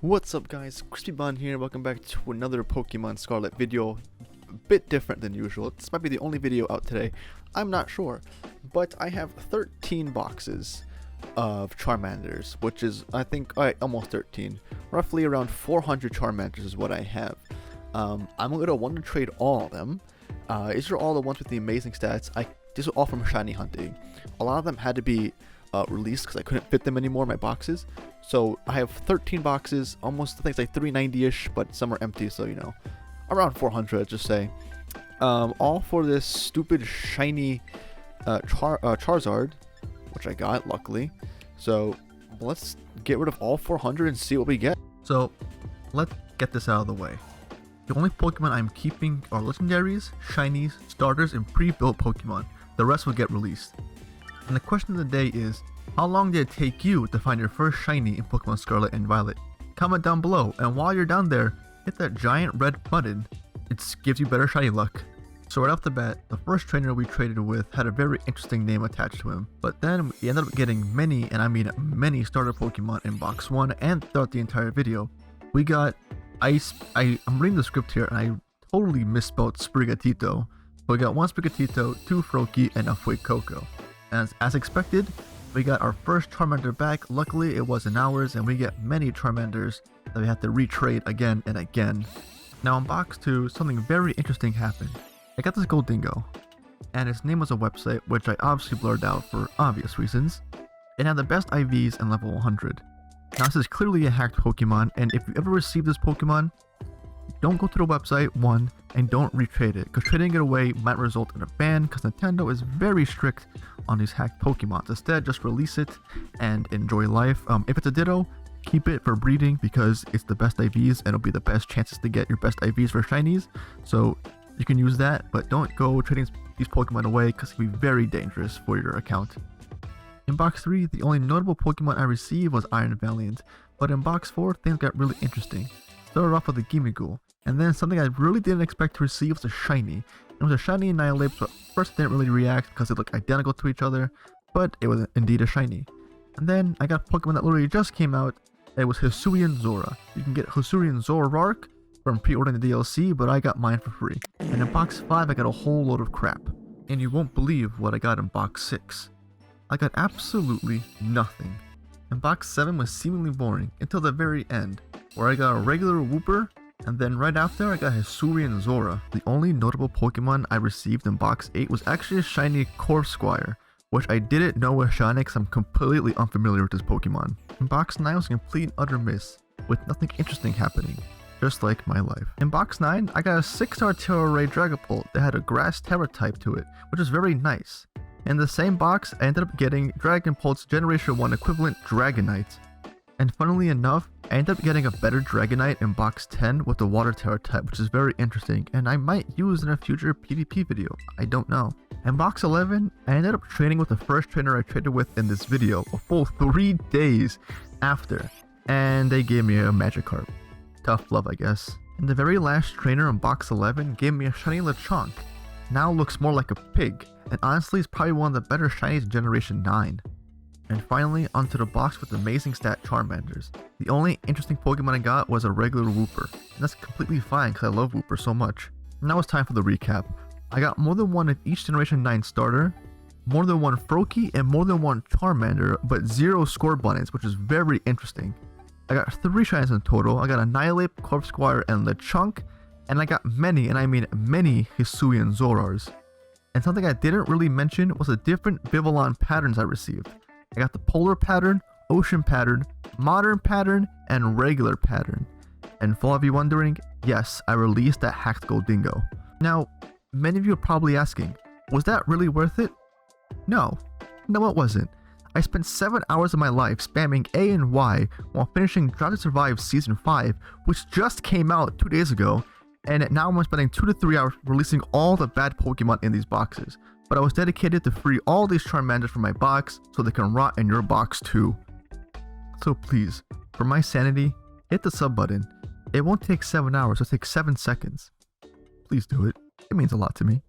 What's up guys, CrispyBon here, welcome back to another Pokemon Scarlet video. A bit different than usual. This might be the only video out today, I'm not sure. But I have 13 boxes of Charmanders, which is, I think, almost 13. Roughly around 400 Charmanders is what I have. I'm going to want to trade all of them. These are all the ones with the amazing stats. These are all from shiny hunting. A lot of them had to be released because I couldn't fit them anymore in my boxes. So I have 13 boxes, almost I think it's like 390-ish, but some are empty, so you know, around 400, I'd just say. All for this stupid shiny Charizard, which I got luckily. So let's get rid of all 400 and see what we get. So let's get this out of the way. The only Pokemon I'm keeping are legendaries, shinies, starters, and pre-built Pokemon. The rest will get released. And the question of the day is, how long did it take you to find your first shiny in Pokemon Scarlet and Violet? Comment down below, and while you're down there, hit that giant red button. It gives you better shiny luck. So right off the bat, the first trainer we traded with had a very interesting name attached to him. But then we ended up getting many, and I mean many starter Pokemon in box 1 and throughout the entire video. We got I'm reading the script here and I totally misspelled Sprigatito. But we got 1 Sprigatito, 2 Froakie, and a Fuecoco. As expected, we got our first Charmander back. Luckily, it wasn't ours, and we get many Charmanders that we have to retrade again and again. Now in box 2, something very interesting happened. I got this Goldingo, and its name was a website, which I obviously blurred out for obvious reasons. It had the best IVs and level 100. Now this is clearly a hacked Pokemon, and if you ever receive this Pokemon, don't go to the website, 1, and don't retrade it, because trading it away might result in a ban, because Nintendo is very strict on these hacked Pokemon. Instead, just release it and enjoy life. If it's a Ditto, keep it for breeding, because it's the best IVs, and it'll be the best chances to get your best IVs for shinies, so you can use that, but don't go trading these Pokemon away, because it can be very dangerous for your account. In box 3, the only notable Pokemon I received was Iron Valiant, but in box 4, things got really interesting. Started off with a Gimmighoul, and then something I really didn't expect to receive was a shiny. It was a shiny Annihilate, but first I didn't really react because they look identical to each other, but it was indeed a shiny. And then I got a Pokemon that literally just came out. It was Hisuian Zora. You can get Hisuian Zoroark from pre-ordering the DLC, but I got mine for free. And in box 5 I got a whole load of crap. And you won't believe what I got in box 6. I got absolutely nothing. And box 7 was seemingly boring until the very end, where I got a regular Wooper, and then right after I got Hisuian Zora. The only notable Pokemon I received in box 8 was actually a shiny Corpsquire, which I didn't know was shiny because I'm completely unfamiliar with this Pokemon. In box 9 was a complete and utter miss, with nothing interesting happening, just like my life. In box 9, I got a 6-star Terra Ray Dragapult that had a Grass Terra type to it, which is very nice. In the same box, I ended up getting Dragapult's Generation 1 equivalent Dragonite. And funnily enough, I ended up getting a better Dragonite in box 10 with the Water Terra type, which is very interesting, and I might use in a future PvP video, I don't know. In box 11, I ended up training with the first trainer I traded with in this video, a full 3 days after, and they gave me a Magikarp. Tough love, I guess. And the very last trainer in box 11 gave me a shiny Lechonk. Now looks more like a pig, and honestly is probably one of the better shinies in Generation 9. And finally, onto the box with amazing stat Charmanders. The only interesting Pokemon I got was a regular Wooper, and that's completely fine because I love Wooper so much. Now it's time for the recap. I got more than one of each Generation 9 starter, more than one Froakie, and more than one Charmander, but 0 Scorbunnies, which is very interesting. I got 3 shinies in total. I got Annihilate, Corpsquire, and Lechonk, and I got many, and I mean many, Hisuian Zorars. And something I didn't really mention was the different Vivillon patterns I received. I got the Polar pattern, Ocean pattern, Modern pattern, and Regular pattern. And for all of you wondering, yes, I released that hacked Goldingo. Now, many of you are probably asking, was that really worth it? No, it wasn't. I spent 7 hours of my life spamming A and Y while finishing Drive to Survive Season 5, which just came out 2 days ago, and now I'm spending 2 to 3 hours releasing all the bad Pokemon in these boxes. But I was dedicated to free all these Charmanders from my box so they can rot in your box too. So please, for my sanity, hit the sub button. It won't take 7 hours, it'll take 7 seconds. Please do it. It means a lot to me.